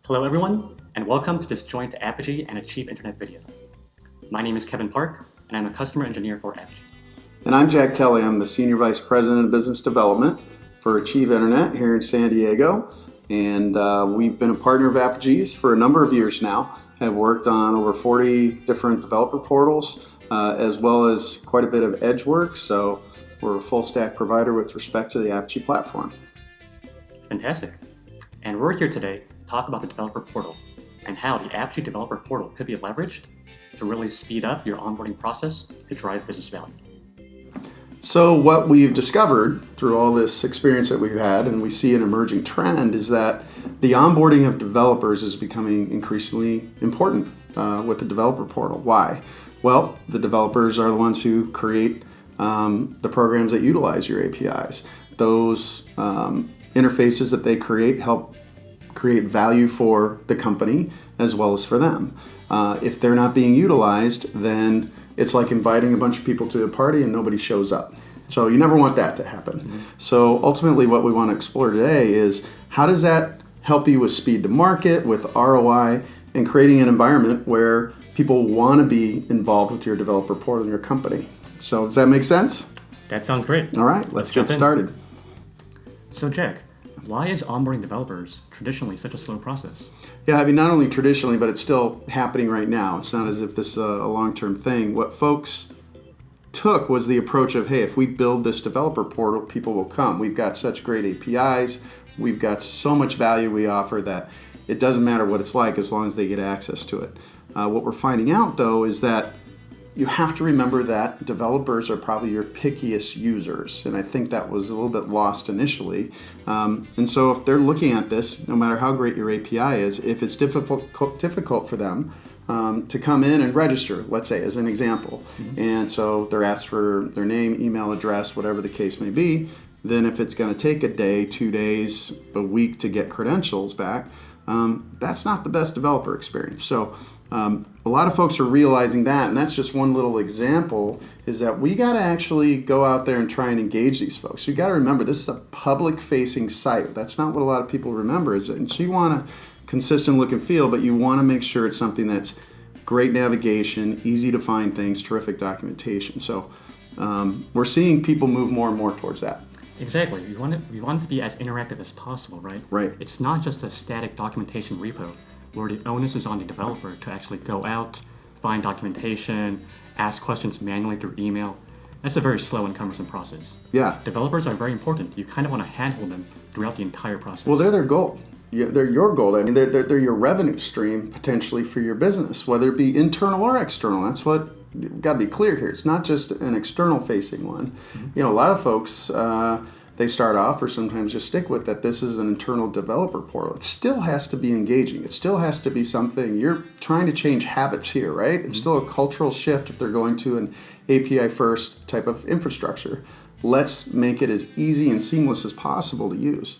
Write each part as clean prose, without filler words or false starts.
Hello everyone, and welcome to this joint Apigee and Achieve Internet video. My name is Kevin Park, and I'm a customer engineer for Apigee. And I'm Jack Kelly. I'm the Senior Vice President of Business Development for Achieve Internet here in San Diego. And we've been a partner of Apigee's for a number of years now, have worked on over 40 different developer portals, as well as quite a bit of edge work. So we're a full stack provider with respect to the Apigee platform. Fantastic. And we're here today to talk about the developer portal and how the Apigee developer portal could be leveraged to really speed up your onboarding process to drive business value. So what we've discovered through all this experience that we've had, and we see an emerging trend, is that the onboarding of developers is becoming increasingly important with the developer portal. Why? Well, the developers are the ones who create the programs that utilize your APIs. Those interfaces that they create help create value for the company as well as for them. If they're not being utilized, then it's like inviting a bunch of people to a party and nobody shows up. So you never want that to happen. Mm-hmm. So ultimately what we want to explore today is how does that help you with speed to market, with ROI, and creating an environment where people want to be involved with your developer portal in your company. So does that make sense? That sounds great. All right, let's get started. So Jack, why is onboarding developers traditionally such a slow process? Yeah, I mean, not only traditionally, but it's still happening right now. It's not as if this is a long-term thing. What folks took was the approach of, hey, if we build this developer portal, people will come. We've got such great APIs. We've got so much value we offer that it doesn't matter what it's like as long as they get access to it. What we're finding out, though, is that you have to remember that developers are probably your pickiest users, and I think that was a little bit lost initially. And so if they're looking at this, no matter how great your API is, if it's difficult for them to come in and register, let's say, as an example, and so they're asked for their name, email address, whatever the case may be, then if it's going to take a day, 2 days, a week to get credentials back, that's not the best developer experience. So a lot of folks are realizing that, and that's just one little example, is that we got to actually go out there and try and engage these folks. You got to remember, this is a public-facing site. That's not what a lot of people remember. So you want a consistent look and feel, but you want to make sure it's something that's great navigation, easy to find things, terrific documentation. So we're seeing people move more and more towards that. Exactly. We want it to be as interactive as possible, right? Right. It's not just a static documentation repo where the onus is on the developer to actually go out, find documentation, ask questions manually through email. That's a very slow and cumbersome process. Yeah. Developers are very important. You kind of want to handhold them throughout the entire process. Well, they're their goal. Yeah, they're your goal. I mean, they're your revenue stream potentially for your business, whether it be internal or external. That's what you've got to be clear here. It's not just an external facing one. Mm-hmm. You know, a lot of folks, they start off or sometimes just stick with that this is an internal developer portal. It still has to be engaging. It still has to be something. You're trying to change habits here, right? It's still a cultural shift if they're going to an API first type of infrastructure. Let's make it as easy and seamless as possible to use.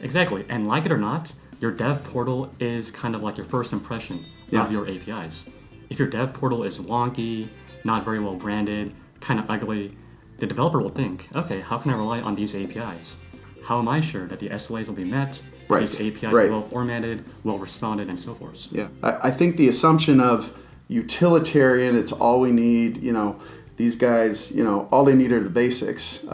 Exactly. And like it or not, your dev portal is kind of like your first impression of your APIs. If your dev portal is wonky, not very well branded, kind of ugly, the developer will think, okay, how can I rely on these APIs? How am I sure that the SLAs will be met, right. These APIs are well formatted, well responded, and so forth? Yeah, I think the assumption of utilitarian, it's all we need, these guys, all they need are the basics,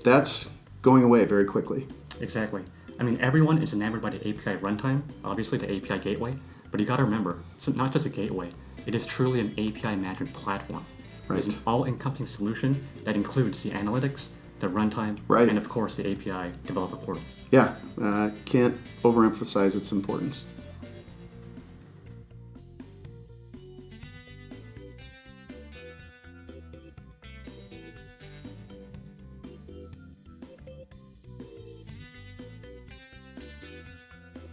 that's going away very quickly. Exactly. I mean, everyone is enamored by the API runtime, obviously the API gateway, but you got to remember, it's not just a gateway, it is truly an API management platform. Right. It's an all-encompassing solution that includes the analytics, the runtime, and of course the API developer portal. Yeah, can't overemphasize its importance.